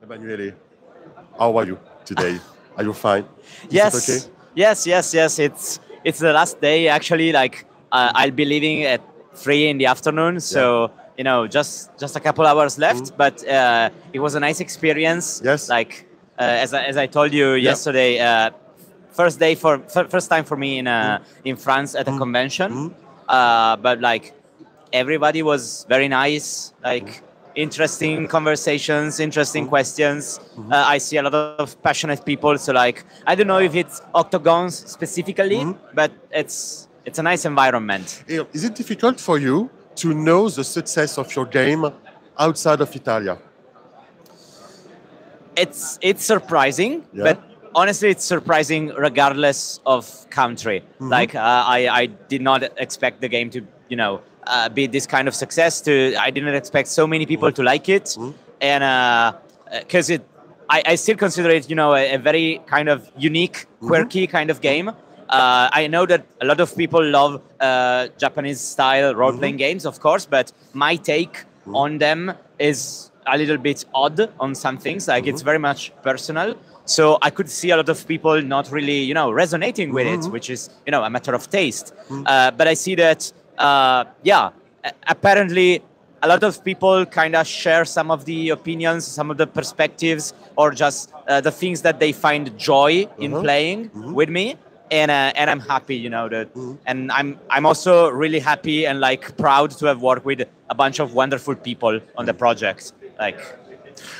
Emanuele, how are you today? Are you fine? Is it okay? Yes, yes. It's the last day actually. Like I'll be leaving at 3 in the afternoon. So just a couple hours left. But it was a nice experience. Yes. Like as I told you yesterday, first time for me in France at a convention. But like everybody was very nice. Like interesting conversations, interesting questions. I see a lot of passionate people. So like I don't know if it's octagons specifically, but it's a nice environment. Is it difficult for you to know the success of your game outside of Italia? It's surprising, but honestly, it's surprising regardless of country. Like I did not expect the game to be this kind of success. I didn't expect so many people to like it, and because I still consider it a very kind of unique, quirky kind of game. I know that a lot of people love Japanese style role-playing games, of course, but my take on them is a little bit odd on some things. Like it's very much personal. So I could see a lot of people not really, resonating with it, which is, a matter of taste. But I see that, apparently a lot of people kind of share some of the opinions, some of the perspectives, or just the things that they find joy in playing with me. And I'm happy, that, and I'm also really happy and like proud to have worked with a bunch of wonderful people on the project. Like,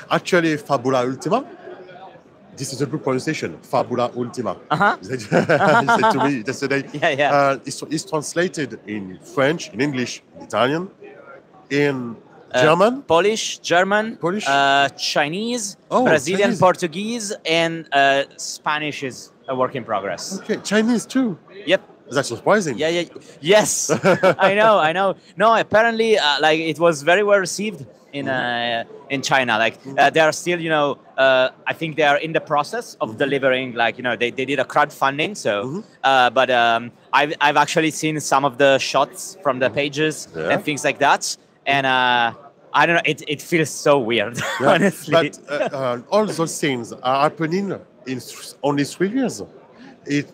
actually, Fabula Ultima. This is a good pronunciation, Fabula Ultima. You said to me yesterday. It's translated in French, in English, in Italian, in German, Polish, German, Chinese, Brazilian, Chinese. Portuguese, and Spanish is a work in progress. Okay, Chinese too. Yep. That's surprising. Yes. I know. No, apparently, like it was very well received in China. Like they are still, I think they are in the process of delivering. Like they did a crowdfunding. So, but I've actually seen some of the shots from the pages and things like that, and I don't know. It feels so weird, honestly. But all those things are happening in only 3 years. It's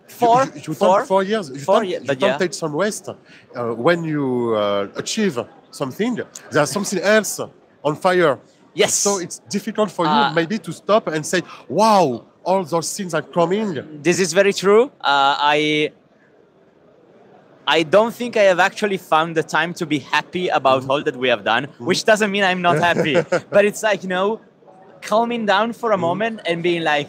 four years. You don't take some rest. When you achieve something, there's something else on fire. Yes. So it's difficult for you maybe to stop and say, wow, all those things are coming. This is very true. I don't think I have actually found the time to be happy about all that we have done, which doesn't mean I'm not happy. But it's like, calming down for a moment and being like,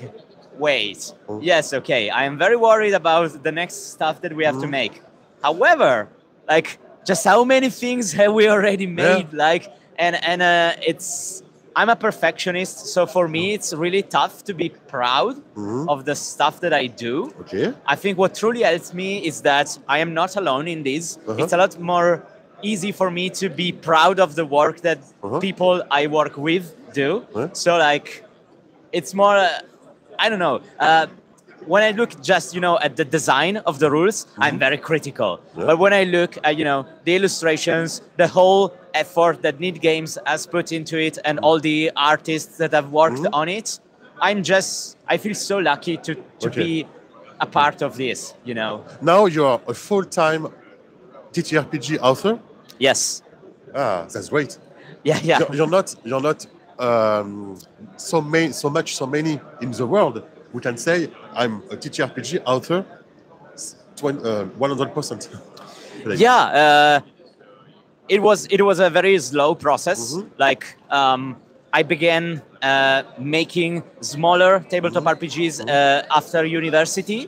wait, yes, okay, I am very worried about the next stuff that we have to make. However, like, just how many things have we already made? Like, and I'm a perfectionist, so for me, it's really tough to be proud of the stuff that I do. Okay. I think what truly helps me is that I am not alone in this. It's a lot more easy for me to be proud of the work that people I work with do. So like, it's more, I don't know. When I look just, at the design of the rules, I'm very critical. But when I look at, the illustrations, the whole effort that Need Games has put into it and all the artists that have worked on it, I feel so lucky to be a part of this, Now you are a full-time TTRPG author? Yes. That's great. Yeah. You're not so many in the world who can say I'm a TTRPG author 100%. Yeah, it was a very slow process. Like I began making smaller tabletop RPGs after university.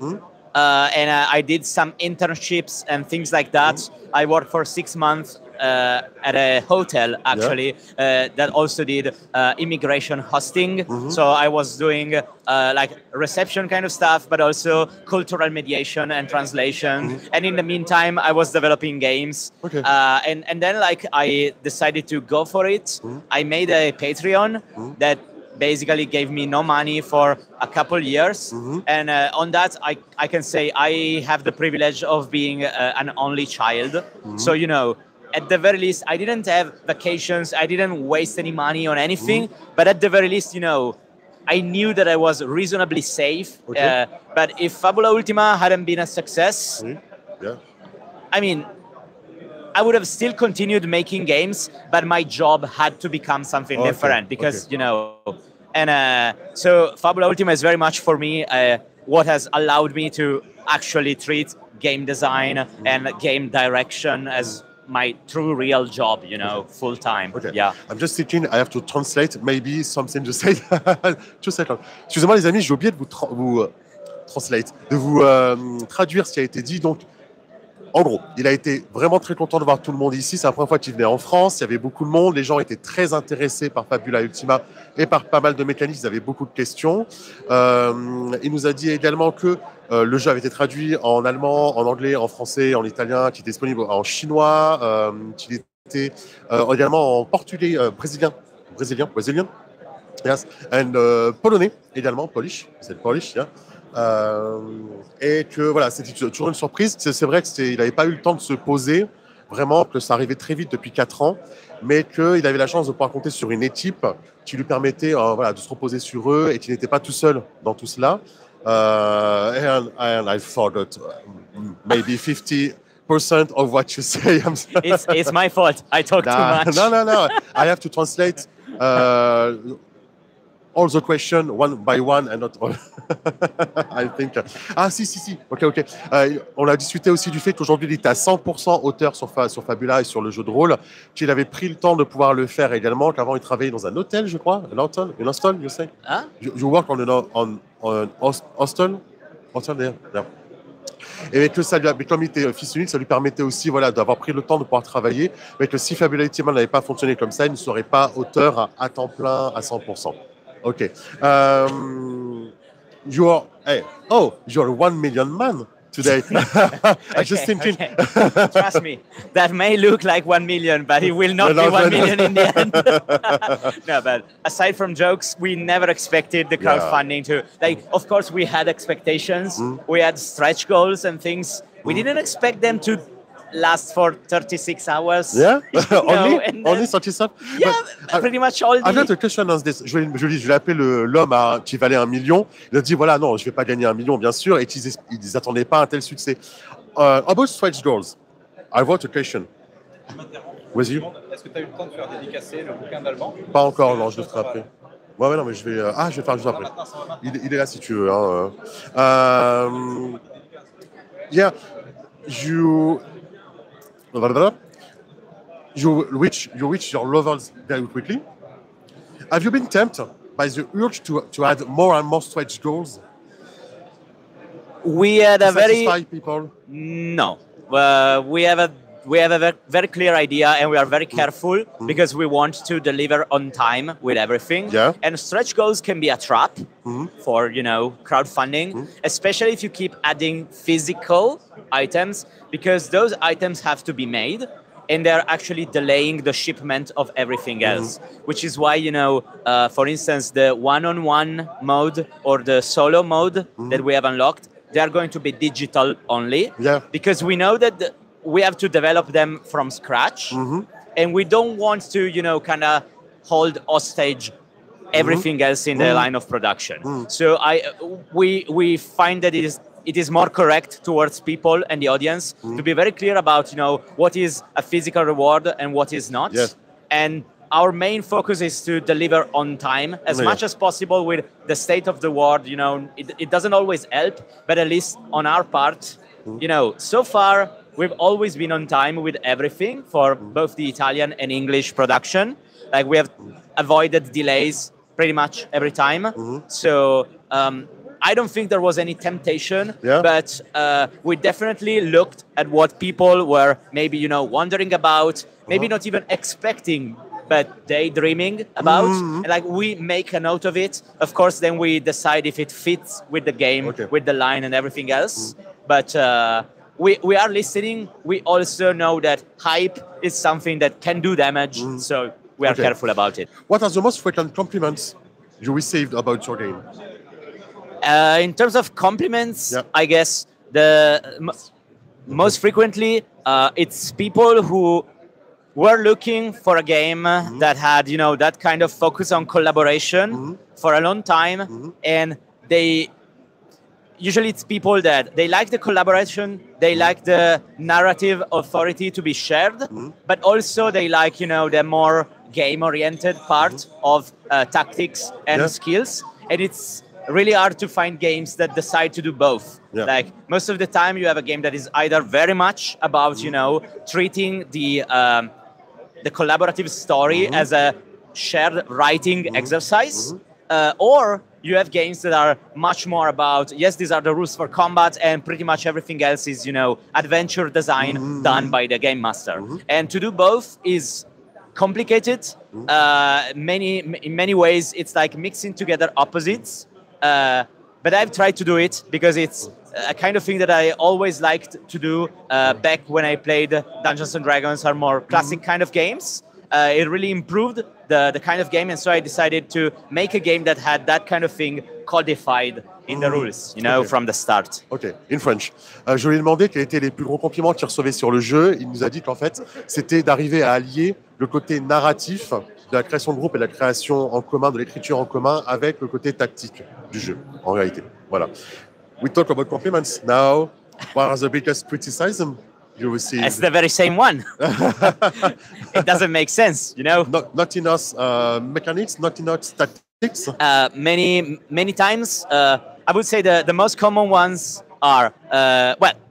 And I did some internships and things like that. I worked for 6 months at a hotel, actually, that also did immigration hosting. So I was doing like reception kind of stuff, but also cultural mediation and translation. And in the meantime, I was developing games. And then like I decided to go for it. I made a Patreon that basically gave me no money for a couple years. And on that, I can say I have the privilege of being an only child. So, at the very least, I didn't have vacations. I didn't waste any money on anything. But at the very least, I knew that I was reasonably safe. Okay. But if Fabula Ultima hadn't been a success, yeah. I mean, I would have still continued making games, but my job had to become something different because, and so Fabula Ultima is very much for me what has allowed me to actually treat game design and game direction as my true real job, full time. Okay. Yeah. I'm just thinking I have to translate maybe something you say. Just a second. Excusez-moi les amis, j'ai oublié de vous traduire ce qui a été dit. Donc, en gros, il a été vraiment très content de voir tout le monde ici. C'est la première fois qu'il venait en France. Il y avait beaucoup de monde. Les gens étaient très intéressés par Fabula Ultima et par pas mal de mécaniques. Ils avaient beaucoup de questions. Il nous a dit également que le jeu avait été traduit en allemand, en anglais, en français, en italien, qu'il était disponible en chinois, qu'il était également en portugais, brésilien. Yes. And polonais également, Polish. C'est le Polish, yeah. Et que voilà, c'était toujours une surprise. C'est vrai qu'il n'avait pas eu le temps de se poser, vraiment, que ça arrivait très vite depuis 4 ans, mais qu'il avait la chance de pouvoir compter sur une équipe qui lui permettait de se reposer sur eux et qu'il n'était pas tout seul dans tout cela. And I thought that maybe 50% of what you say. It's my fault. I talk too much. No. I have to translate all the questions one by one and not all. I think. Ah, si. Ok. On a discuté aussi du fait qu'aujourd'hui, il était à 100% auteur sur Fabula et sur le jeu de rôle, qu'il avait pris le temps de pouvoir le faire également, qu'avant, il travaillait dans un hôtel, je crois. Un hostel, you say? Huh? You work on an hostel? Hostel, yeah. Et que ça comme il était fils unique, ça lui permettait aussi d'avoir pris le temps de pouvoir travailler, mais que si Fabula Ultima n'avait pas fonctionné comme ça, il ne serait pas auteur à temps plein à 100%. Ok. You're 1 million man today. I just thinking. Okay. Trust me, that may look like 1 million, but it will not be 1 million in the end. No, but aside from jokes, we never expected the crowdfunding to of course we had expectations. We had stretch goals and things. We didn't expect them to last for 36 hours. Yeah? Only 36? Yeah, pretty much all I've got a question on this. Je l'ai appelé l'homme qui valait 1 million. Il a dit, non, je ne vais pas gagner 1 million, bien sûr, et qu'ils n'attendaient pas un tel succès. About stretch goals, I wrote a question. With you? Est-ce que tu as eu le temps de faire dédicacer le bouquin d'allemand? Pas encore, non, je le ferai après. Ouais, non, mais je vais le faire juste après. Il est là si tu veux. Yeah, you reach your levels very quickly. Have you been tempted by the urge to add more and more stretch goals? We had a very satisfy people? No. We have a very clear idea, and we are very careful because we want to deliver on time with everything. Yeah. And stretch goals can be a trap for crowdfunding, especially if you keep adding physical items, because those items have to be made, and they're actually delaying the shipment of everything else. Which is why for instance, the one-on-one mode or the solo mode that we have unlocked, they are going to be digital only. Yeah. Because we know that we have to develop them from scratch, and we don't want to, kind of hold hostage everything else in the line of production. So we find that it is more correct towards people and the audience to be very clear about, what is a physical reward and what is not. Yes. And our main focus is to deliver on time as much as possible with the state of the world. It doesn't always help, but at least on our part, so far, we've always been on time with everything for both the Italian and English production. Like, we have avoided delays pretty much every time. So I don't think there was any temptation, but we definitely looked at what people were maybe, wondering about, maybe not even expecting, but daydreaming about. And we make a note of it. Of course, then we decide if it fits with the game, with the line and everything else. But we are listening. We also know that hype is something that can do damage, so we are careful about it. What are the most frequent compliments you received about your game? In terms of compliments, I guess the most frequently it's people who were looking for a game that had, that kind of focus on collaboration for a long time, and usually it's people that they like the collaboration, they like the narrative authority to be shared, but also they like, the more game-oriented part of tactics and skills. And it's really hard to find games that decide to do both. Yeah. Like most of the time you have a game that is either very much about, treating the collaborative story as a shared writing exercise, or you have games that are much more about, yes, these are the rules for combat, and pretty much everything else is, adventure design done by the game master. And to do both is complicated. In many ways, it's like mixing together opposites. But I've tried to do it because it's a kind of thing that I always liked to do back when I played Dungeons & Dragons or more classic kind of games. It really improved the kind of game, and so I decided to make a game that had that kind of thing codified in the rules, from the start. Ok, in French. Je lui ai demandé quels étaient les plus gros compliments qu'il recevait sur le jeu. Il nous a dit qu'en fait, c'était d'arriver à allier le côté narratif de la création de groupe et de la création en commun, de l'écriture en commun, avec le côté tactique du jeu, en réalité. Voilà. We talk about compliments now. What are the biggest criticism you received? It's the very same one. It doesn't make sense, Not enough mechanics, not enough tactics. Many times, I would say the most common ones are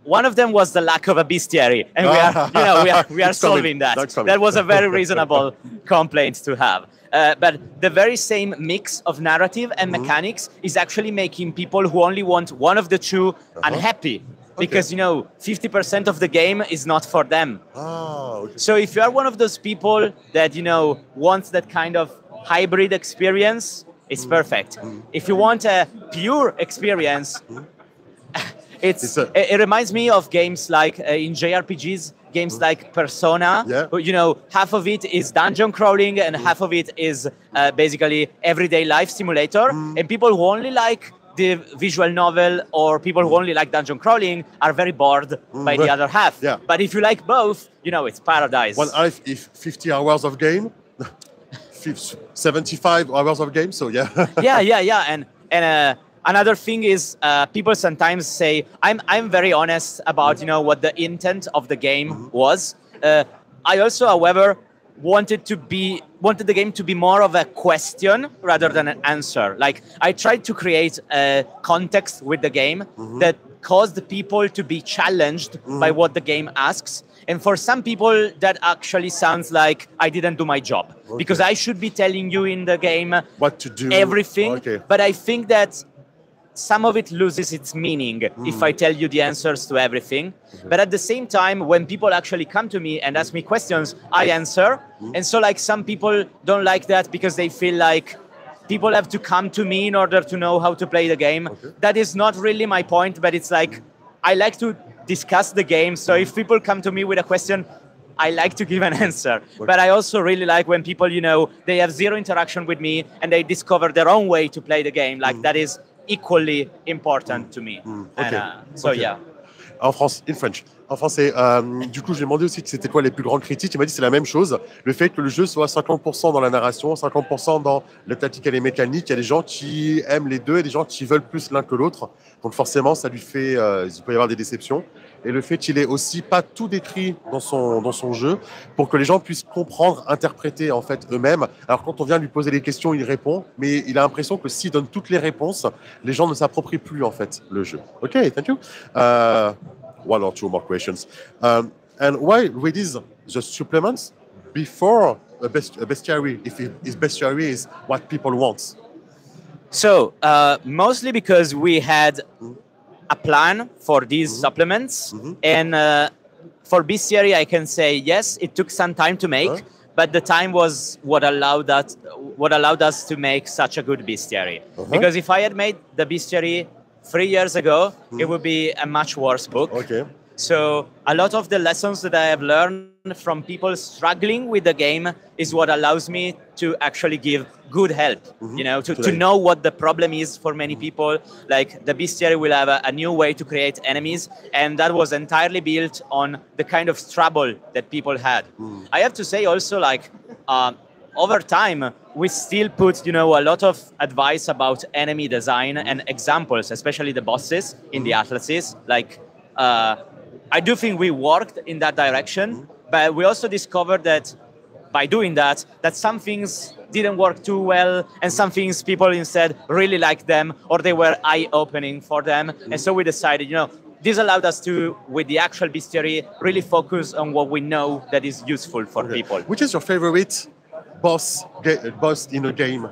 one of them was the lack of a bestiary, and we are solving that. That was a very reasonable complaint to have. But the very same mix of narrative and mechanics is actually making people who only want one of the two unhappy. Because, 50% of the game is not for them. So if you are one of those people that, wants that kind of hybrid experience, it's perfect. If you want a pure experience, it reminds me of games like in JRPGs, games like Persona. Half of it is dungeon crawling and half of it is basically everyday life simulator. And people who only like the visual novel or people who only like dungeon crawling are very bored by the other half. But if you like both, it's paradise. One half is 50 hours of game, 75 hours of game, so yeah. And another thing is people sometimes say, I'm very honest about, what the intent of the game was. I also, however, wanted the game to be more of a question rather than an answer. Like I tried to create a context with the game that caused people to be challenged by what the game asks. And for some people, that actually sounds like I didn't do my job because I should be telling you in the game what to do, everything. But I think that some of it loses its meaning if I tell you the answers to everything. But at the same time, when people actually come to me and ask me questions, I answer. And so like some people don't like that because they feel like people have to come to me in order to know how to play the game. That is not really my point, but it's like, I like to discuss the game. So if people come to me with a question, I like to give an answer. But I also really like when people, they have zero interaction with me and they discover their own way to play the game. Like that is equally important to me. Yeah. En French. En français, du coup, j'ai demandé aussi que c'était quoi les plus grandes critiques. Il m'a dit c'est la même chose. Le fait que le jeu soit 50% dans la narration, 50% dans la tactique et les mécaniques. Il y a des gens qui aiment les deux et des gens qui veulent plus l'un que l'autre. Donc forcément, ça lui fait, il peut y avoir des déceptions. Et le fait qu'il ait aussi pas tout décrit dans son jeu pour que les gens puissent comprendre, interpréter en fait eux-mêmes. Alors quand on vient lui poser des questions, il répond, mais il a l'impression que s'il donne toutes les réponses, les gens ne s'approprient plus en fait le jeu. Ok, thank you. One or two more questions. And why release the supplements before a bestiary if bestiary is what people want? So mostly because we had a plan for these supplements, and for bestiary I can say yes, it took some time to make, but the time was what allowed us to make such a good bestiary. Because if I had made the bestiary 3 years ago, it would be a much worse book. So a lot of the lessons that I have learned from people struggling with the game is what allows me to actually give good help, you know, to know what the problem is for many people. Like the bestiary will have a new way to create enemies, and that was entirely built on the kind of trouble that people had. I have to say also, like, over time, we still put, you know, a lot of advice about enemy design and examples, especially the bosses in the atlases. Like, I do think we worked in that direction, but we also discovered that by doing that some things didn't work too well, and some things people instead really liked them, or they were eye-opening for them. And so we decided, you know, this allowed us to, with the actual bestiary, really focus on what we know that is useful for people. Which is your favorite boss in a game?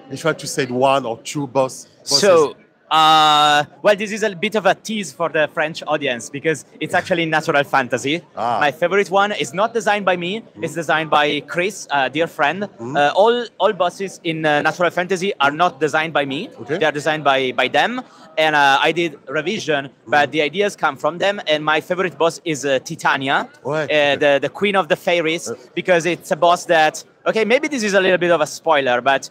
If you had to say one or two bosses. So, well, this is a bit of a tease for the French audience because it's actually natural fantasy. My favorite one is not designed by me. It's designed by Chris, a dear friend. All bosses in natural fantasy are not designed by me. They are designed by them. And I did revision, but the ideas come from them. And my favorite boss is Titania, the queen of the fairies, because it's a boss that, okay, maybe this is a little bit of a spoiler, but...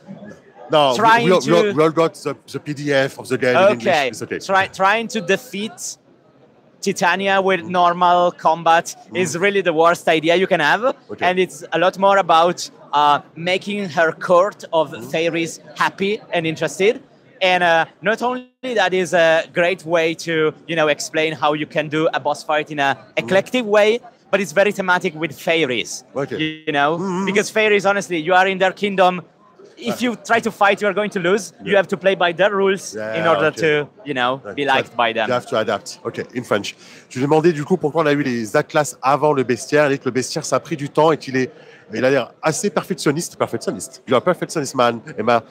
No, we all got the PDF of the game in English. It's okay. Trying to defeat Titania with normal combat is really the worst idea you can have. And it's a lot more about making her court of fairies happy and interested. And not only that is a great way to, you know, explain how you can do a boss fight in an eclectic way, but it's very thematic with fairies. You know, because fairies, honestly, you are in their kingdom. If you try to fight, you are going to lose. You have to play by their rules in order to, you know, be liked by them. You have to adapt. OK, in French. Je lui ai demandé du coup pourquoi on a eu les atlas avant le bestiaire. Il dit que le bestiaire, ça a pris du temps et il a l'air assez perfectionniste. Il est un perfectionnist man, Emma.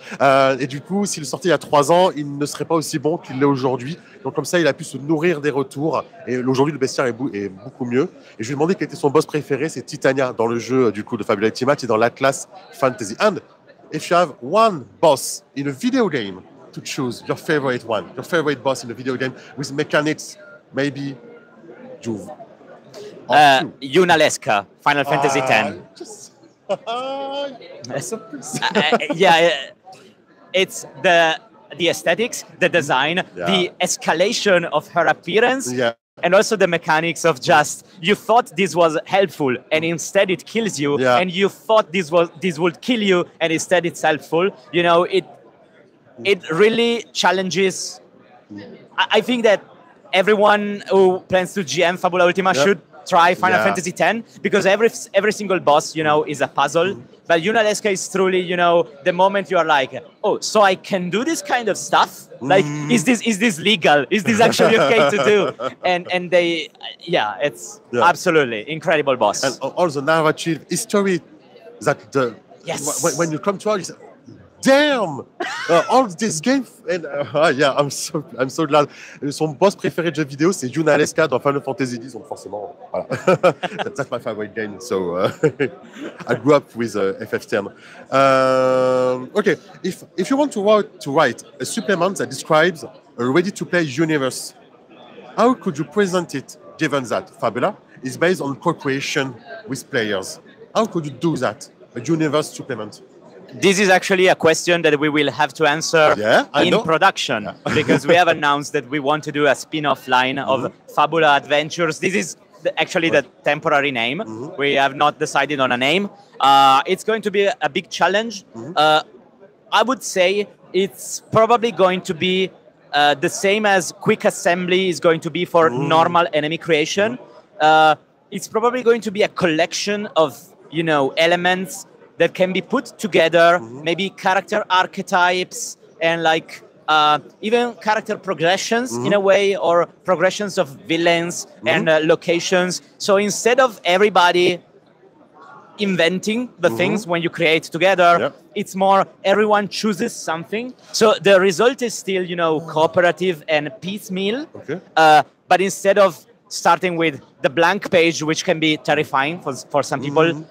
Et du coup, s'il sortait il y a 3 ans, il ne serait pas aussi bon qu'il l'est aujourd'hui. Donc comme ça, il a pu se nourrir des retours. Et aujourd'hui, le bestiaire est beaucoup mieux. Et je lui ai demandé quel était son boss préféré. C'est Titania dans le jeu du coup de Fabula Ultimate et dans l'Atlas Fantasy. And if you have one boss in a video game to choose, your favorite one, your favorite boss in a video game with mechanics, maybe Yunalesca, Final Fantasy X. It's the aesthetics, the design, the escalation of her appearance, and also the mechanics of just, you thought this was helpful and instead it kills you, and you thought this would kill you and instead it's helpful. You know, it really challenges. I think that everyone who plans to GM Fabula Ultima should try Final Fantasy X, because every single boss, you know, is a puzzle. But Yunalesca is truly, you know, the moment you are like, oh, so I can do this kind of stuff? Like, is this legal? Is this actually okay to do? And they, it's absolutely incredible boss. And all the narrative history that when you come to her, you say, damn, all this game. And I'm so glad. Son boss préféré de jeux vidéo, c'est Yunalesca dans Final Fantasy X, donc forcément, voilà. That's my favorite game. So I grew up with FF10. Okay, if you want to write a supplement that describes a ready-to-play universe, how could you present it, given that Fabula is based on co-creation with players? How could you do that, a universe supplement? This is actually a question that we will have to answer in production, because we have announced that we want to do a spin-off line of Fabula Adventures. This is actually the temporary name. We have not decided on a name. It's going to be a big challenge. I would say it's probably going to be the same as Quick Assembly is going to be for normal enemy creation. It's probably going to be a collection of, you know, elements that can be put together, maybe character archetypes and like even character progressions in a way, or progressions of villains and locations. So instead of everybody inventing the things when you create together, it's more everyone chooses something. So the result is still, you know, cooperative and piecemeal, but instead of starting with the blank page, which can be terrifying for some people,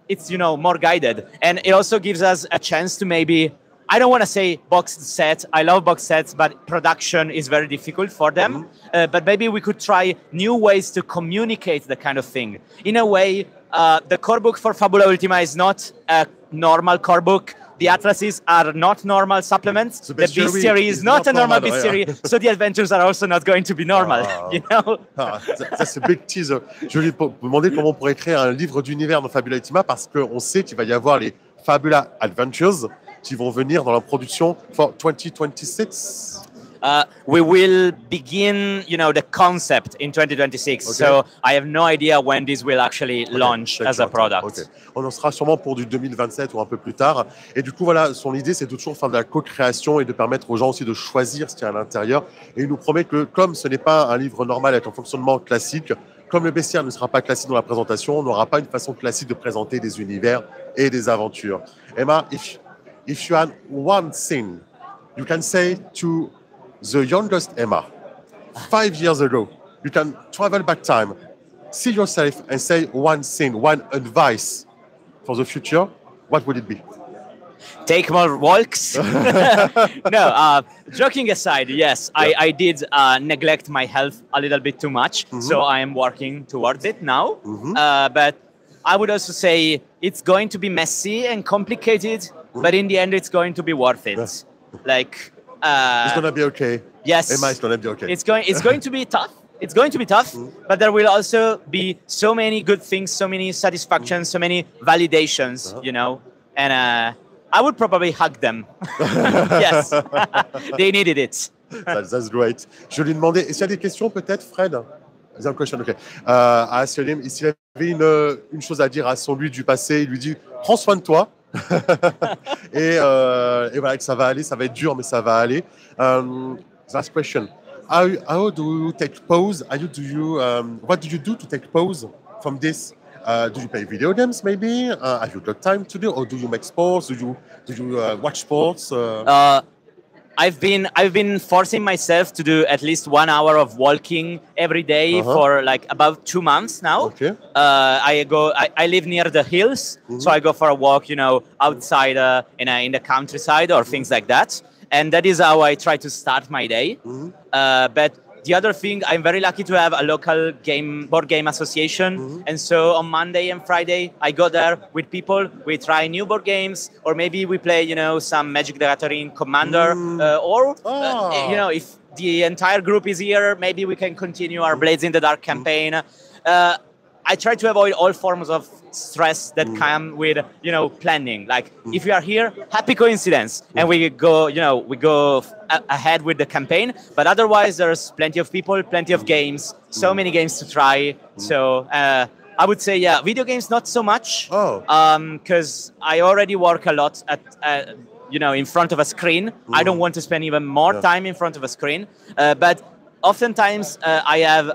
it's, you know, more guided. And it also gives us a chance to maybe I don't want to say box set. I love box sets, but production is very difficult for them. But maybe we could try new ways to communicate the kind of thing. In a way, the core book for Fabula Ultima is not a normal core book. The atlases are not normal supplements. The bestiary is not a normal bestiary. Yeah. So the adventures are also not going to be normal. You know? Ça, c'est big teaser. Je lui ai demandé comment on pourrait créer un livre d'univers dans Fabula Ultima parce qu'on sait qu'il va y avoir les Fabula Adventures qui vont venir dans la production for 2026. We will begin, the concept in 2026. Okay. So I have no idea when this will actually launch as a product. Okay. On en sera sûrement pour du 2027 ou un peu plus tard. Et du coup, voilà, son idée, c'est de toujours faire de la co-création et de permettre aux gens aussi de choisir ce qu'il y a à l'intérieur. Et il nous promet que, comme ce n'est pas un livre normal avec un fonctionnement classique, comme le bestiaire ne sera pas classique dans la présentation, on n'aura pas une façon classique de présenter des univers et des aventures. Emma, if you had one thing you can say to the youngest Emma, 5 years ago, you can travel back time, see yourself and say one thing, one advice for the future, what would it be? Take more walks. No, joking aside, yes, yeah. I did neglect my health a little bit too much, so I am working towards it now. But I would also say it's going to be messy and complicated, but in the end, it's going to be worth it. Yes. Like, it's gonna be okay. Yes, Emma, it's gonna be okay. It's going to be tough. It's going to be tough, but there will also be so many good things, so many satisfactions, so many validations, and I would probably hug them. Yes, they needed it. That's great. Je lui ai demandé, est-ce qu'il y a des questions peut-être, Fred? There's a question, okay. I asked him, s'il avait une chose à dire à son lui du passé, il lui dit, prends soin de toi. et voilà, que ça va aller, ça va être dur, mais ça va aller. Last question. How do you take pause? What do you do to take pause from this? Do you play video games maybe? Have you got time to do, or do you make sports? Do you watch sports? I've been forcing myself to do at least 1 hour of walking every day for like about 2 months now. Okay. I live near the hills, so I go for a walk, outside in the countryside or things like that. And that is how I try to start my day. But the other thing, I'm very lucky to have a local board game association. And so on Monday and Friday, I go there with people. We try new board games, or maybe we play, some Magic the Gathering Commander, if the entire group is here, maybe we can continue our Blades in the Dark campaign. I try to avoid all forms of stress that come with, planning. Like if you are here, happy coincidence, and we go ahead with the campaign. But otherwise, there's plenty of people, plenty of games, so many games to try. So I would say, video games not so much, because I already work a lot at in front of a screen. I don't want to spend even more time in front of a screen, but. Oftentimes, I have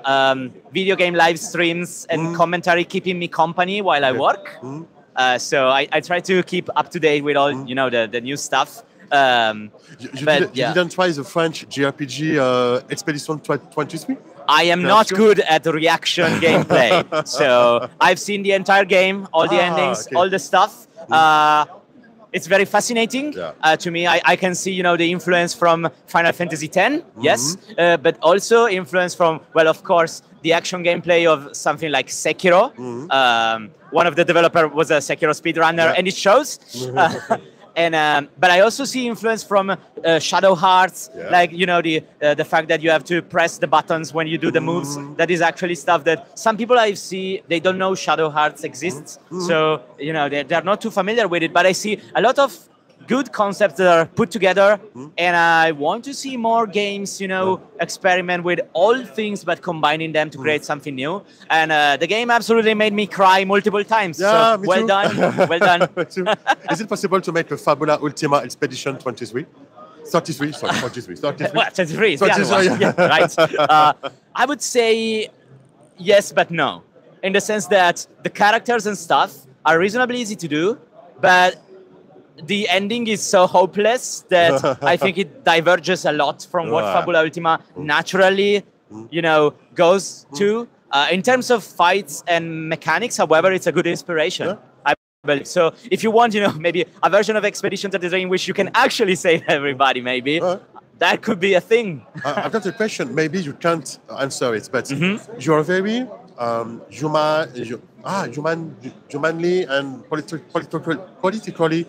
video game live streams and commentary keeping me company while I work. So I try to keep up to date with all, the new stuff. You didn't try the French JRPG Expedition 23? I am not good at reaction gameplay. So I've seen the entire game, all the endings, all the stuff. It's very fascinating to me. I can see, the influence from Final Fantasy X, yes, but also influence from, well, of course, the action gameplay of something like Sekiro. One of the developers was a Sekiro speedrunner, and it shows. But I also see influence from Shadow Hearts, like, the fact that you have to press the buttons when you do the moves. That is actually stuff that some people I see, they don't know Shadow Hearts exists. So, they're not too familiar with it. But I see a lot of good concepts that are put together. And I want to see more games, experiment with all things, but combining them to create something new. And the game absolutely made me cry multiple times. Yeah, so well done. Well done. Is it possible to make a Fabula Ultima Expedition 23? 33, sorry, 23. 33. Well, 33 is the other one. Yeah, right. I would say yes, but no. In the sense that the characters and stuff are reasonably easy to do, but the ending is so hopeless that I think it diverges a lot from what Fabula Ultima naturally, goes to. In terms of fights and mechanics, however, it's a good inspiration. But so if you want, maybe a version of Expedition 33 in which you can actually save everybody, maybe that could be a thing. I've got a question. Maybe you can't answer it, but you're very humanly and politically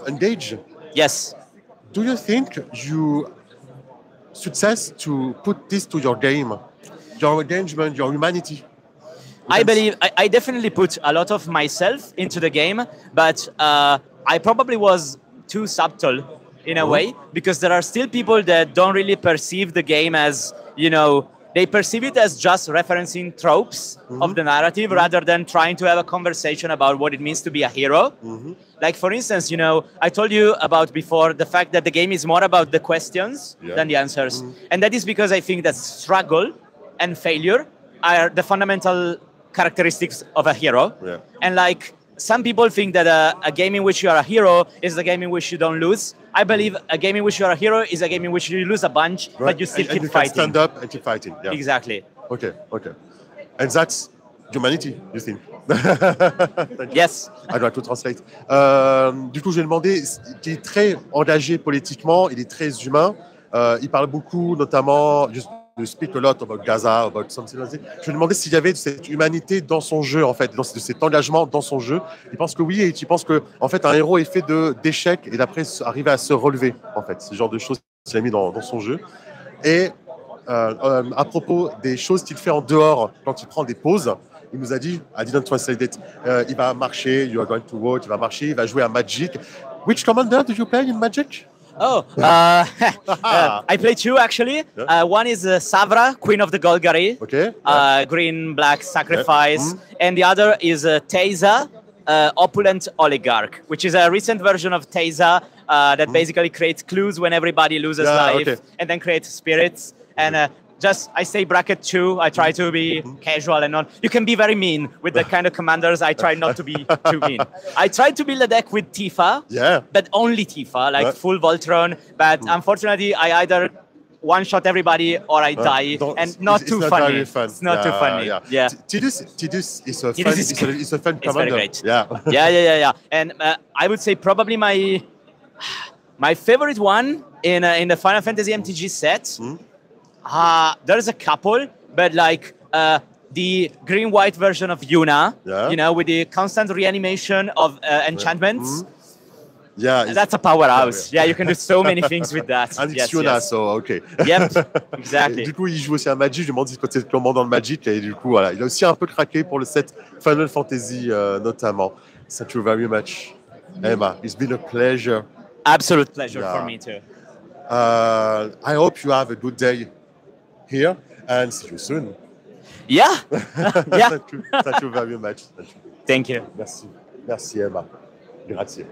engaged. Yes. Do you think you success to put this to your game, your engagement, your humanity? I believe I definitely put a lot of myself into the game, but I probably was too subtle in a way, because there are still people that don't really perceive the game as, they perceive it as just referencing tropes of the narrative rather than trying to have a conversation about what it means to be a hero. Like, for instance, I told you about before the fact that the game is more about the questions than the answers. And that is because I think that struggle and failure are the fundamental characteristics of a hero. And like, some people think that a game in which you are a hero is a game in which you don't lose. I believe a game in which you are a hero is a game in which you lose a bunch, but you still keep you fighting. Can stand up and keep fighting. Yeah. Exactly. Okay. And that's humanity, you think? Yes. I try to translate. Du coup, j'ai demandé, il est très engagé politiquement, il est très humain. Il parle beaucoup, notamment, you speak a lot about Gaza, about something like that. Je lui ai demandé s'il y avait de cette humanité dans son jeu, en fait, de cet engagement dans son jeu. Il pense que oui, et il pense que, en fait, un héros est fait d'échecs et d'après arriver à se relever, en fait. C'est le genre de choses qu'il a mis dans son jeu. Et à propos des choses qu'il fait en dehors, quand il prend des pauses, il nous a dit, I didn't translate it, il va marcher, you are going to walk, il va marcher, il va jouer à Magic. Which commander do you play in Magic? I play two actually. One is Savra, Queen of the Golgari, green black sacrifice, and the other is Teysa, Opulent Oligarch, which is a recent version of Teysa that basically creates clues when everybody loses life, and then creates spirits. And I say bracket 2. I try to be casual and not. You can be very mean with the kind of commanders. I try not to be too mean. I tried to build a deck with Tifa, but only Tifa, like full Voltron. But unfortunately, I either one-shot everybody or I die, and not too funny. It's not too funny. Yeah. Tidus is a fun commander. It's very great. Yeah. And I would say probably my favorite one in the Final Fantasy MTG set. There's a couple, but like the green-white version of Yuna, with the constant reanimation of enchantments. That's a powerhouse. Yeah, you can do so many things with that. And it's Yuna, so okay. Yep, exactly. Du coup, il joue aussi à Magic. Je lui demande si côté de commandant de Magic, et du coup, voilà, il a aussi un peu craqué pour le set Final Fantasy notamment. Thank you very much, Emma. It's been a pleasure. Absolute pleasure for me too. I hope you have a good day here and see you soon. Yeah. Thank you very much. Thank you. Merci, Emma. Grazie.